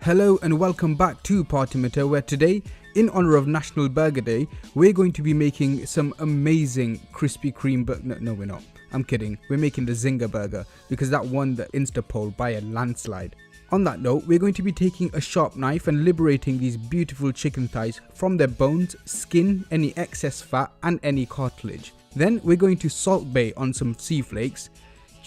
Hello and welcome back to PTMTR, where today, in honor of National Burger Day, we're going to be making some amazing Krispy Kreme burger. No, we're not. I'm kidding. We're making the Zinger burger because that won the Insta poll by a landslide. On that note, we're going to be taking a sharp knife and liberating these beautiful chicken thighs from their bones, skin, any excess fat and any cartilage. Then we're going to salt bay on some sea flakes.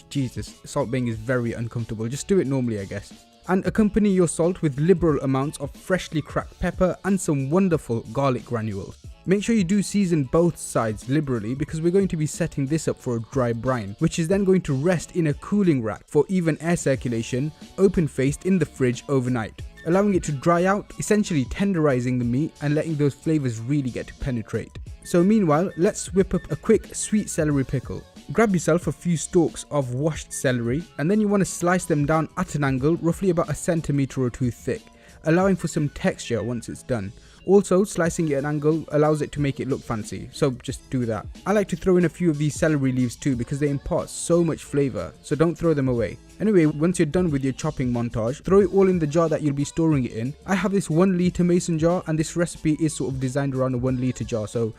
Jesus, salt baying is very uncomfortable. Just do it normally, I guess. And accompany your salt with liberal amounts of freshly cracked pepper and some wonderful garlic granules. Make sure you do season both sides liberally because we're going to be setting this up for a dry brine, which is then going to rest in a cooling rack for even air circulation, open-faced in the fridge overnight, allowing it to dry out, essentially tenderizing the meat and letting those flavors really get to penetrate. So meanwhile, let's whip up a quick sweet celery pickle. Grab yourself a few stalks of washed celery and then you want to slice them down at an angle roughly about 1 centimeter or 2 thick, allowing for some texture once it's done. Also, slicing it at an angle allows it to make it look fancy, so just do that. I like to throw in a few of these celery leaves too because they impart so much flavour, so don't throw them away. Anyway, once you're done with your chopping montage, throw it all in the jar that you'll be storing it in. I have this 1 litre mason jar and this recipe is sort of designed around a 1 litre jar, so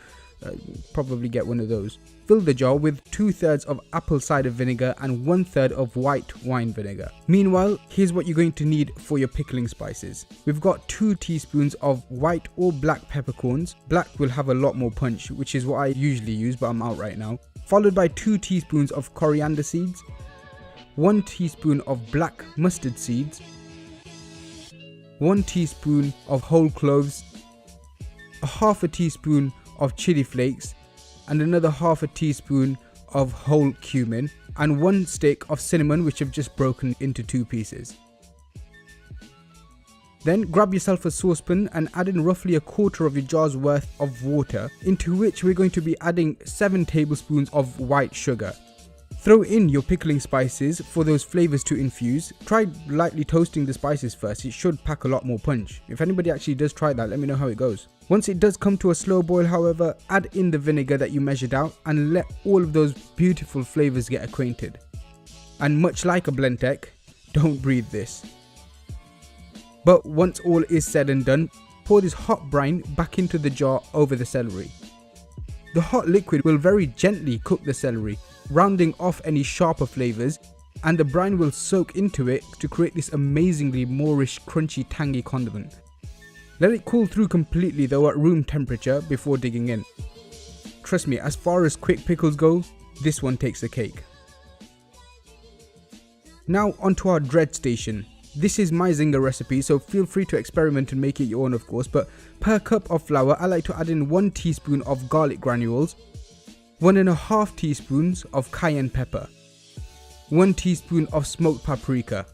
probably get one of those. Fill the jar with 2/3 of apple cider vinegar and 1/3 of white wine vinegar. Meanwhile, here's what you're going to need for your pickling spices. We've got 2 teaspoons of white or black peppercorns. Black will have a lot more punch, which is what I usually use, but I'm out right now. Followed by 2 teaspoons of coriander seeds, 1 teaspoon of black mustard seeds, 1 teaspoon of whole cloves, a half a teaspoon of chili flakes, and another half a teaspoon of whole cumin, and 1 stick of cinnamon which I've just broken into 2 pieces. Then grab yourself a saucepan and add in roughly 1/4 of your jar's worth of water, into which we're going to be adding 7 tablespoons of white sugar. Throw in your pickling spices for those flavors to infuse. Try lightly toasting the spices first, it should pack a lot more punch. If anybody actually does try that, let me know how it goes. Once it does come to a slow boil, however, add in the vinegar that you measured out and let all of those beautiful flavors get acquainted. And much like a Blendtec, don't breathe this. But once all is said and done, pour this hot brine back into the jar over the celery. The hot liquid will very gently cook the celery, rounding off any sharper flavors, and the brine will soak into it to create this amazingly Moorish, crunchy, tangy condiment. Let it cool through completely though at room temperature before digging in. Trust me, as far as quick pickles go, this one takes the cake. Now onto our Dredge station. This is my Zinger recipe, so feel free to experiment and make it your own of course, but per cup of flour I like to add in 1 teaspoon of garlic granules, 1.5 teaspoons of cayenne pepper, 1 teaspoon of smoked paprika,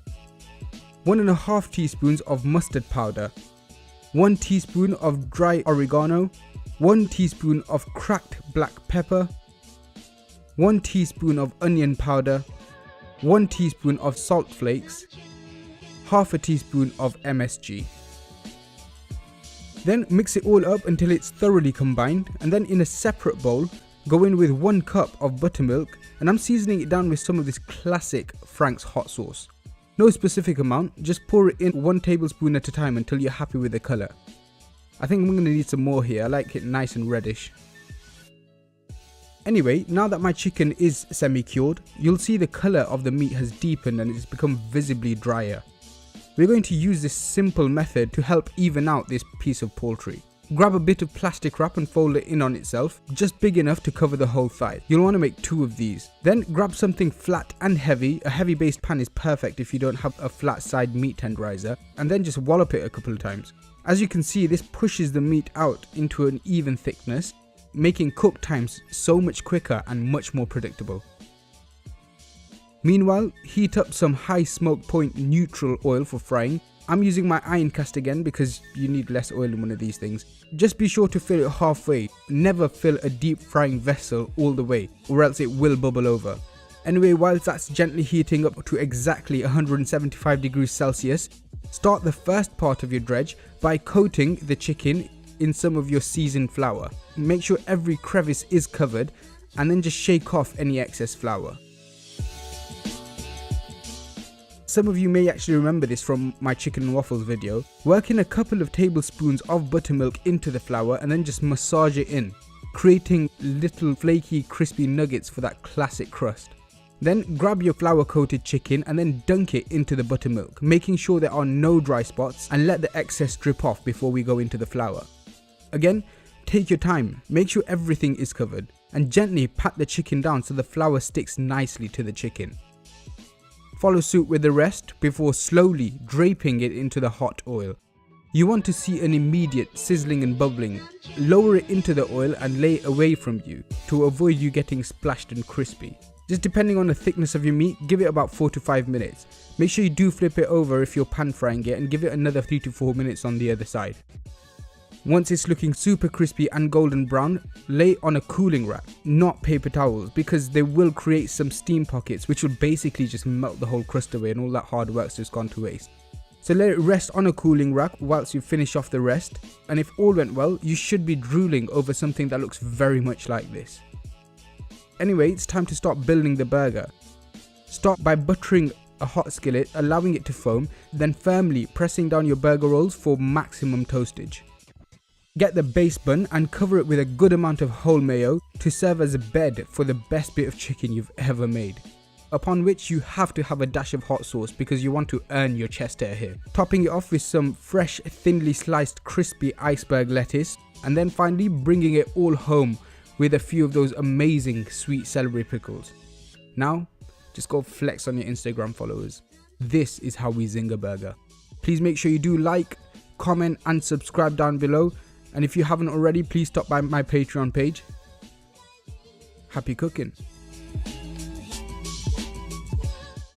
1.5 teaspoons of mustard powder, 1 teaspoon of dry oregano, 1 teaspoon of cracked black pepper, 1 teaspoon of onion powder, 1 teaspoon of salt flakes, half a teaspoon of MSG. Then mix it all up until it's thoroughly combined, and then in a separate bowl, go in with 1 cup of buttermilk, and I'm seasoning it down with some of this classic Frank's hot sauce. No specific amount, just pour it in 1 tablespoon at a time until you're happy with the colour. I think I'm going to need some more here, I like it nice and reddish. Anyway, now that my chicken is semi-cured, you'll see the colour of the meat has deepened and it's become visibly drier. We're going to use this simple method to help even out this piece of poultry. Grab a bit of plastic wrap and fold it in on itself, just big enough to cover the whole thigh. You'll want to make 2 of these. Then grab something flat and heavy. A heavy based pan is perfect if you don't have a flat side meat tenderizer, and then just wallop it a couple of times. As you can see, this pushes the meat out into an even thickness, making cook times so much quicker and much more predictable. Meanwhile, heat up some high smoke point neutral oil for frying. I'm using my iron cast again because you need less oil in one of these things. Just be sure to fill it halfway. Never fill a deep frying vessel all the way, or else it will bubble over. Anyway, whilst that's gently heating up to exactly 175 degrees Celsius, start the first part of your dredge by coating the chicken in some of your seasoned flour. Make sure every crevice is covered and then just shake off any excess flour. Some of you may actually remember this from my chicken and waffles video. Work in a couple of tablespoons of buttermilk into the flour and then just massage it in, creating little flaky crispy nuggets for that classic crust. Then grab your flour coated chicken and then dunk it into the buttermilk, making sure there are no dry spots, and let the excess drip off before we go into the flour. Again, take your time, make sure everything is covered, and gently pat the chicken down so the flour sticks nicely to the chicken. Follow suit with the rest before slowly draping it into the hot oil. You want to see an immediate sizzling and bubbling. Lower it into the oil and lay it away from you to avoid you getting splashed and crispy. Just depending on the thickness of your meat, give it about 4 to 5 minutes. Make sure you do flip it over if you're pan frying it and give it another 3 to 4 minutes on the other side. Once it's looking super crispy and golden brown, lay it on a cooling rack, not paper towels, because they will create some steam pockets which will basically just melt the whole crust away and all that hard work's just gone to waste. So let it rest on a cooling rack whilst you finish off the rest, and if all went well, you should be drooling over something that looks very much like this. Anyway, it's time to start building the burger. Start by buttering a hot skillet, allowing it to foam, then firmly pressing down your burger rolls for maximum toastage. Get the base bun and cover it with a good amount of whole mayo to serve as a bed for the best bit of chicken you've ever made. Upon which you have to have a dash of hot sauce because you want to earn your chest hair here. Topping it off with some fresh, thinly sliced crispy iceberg lettuce, and then finally bringing it all home with a few of those amazing sweet celery pickles. Now, just go flex on your Instagram followers. This is how we zing a burger. Please make sure you do like, comment and subscribe down below. And if you haven't already, please stop by my Patreon page. Happy cooking.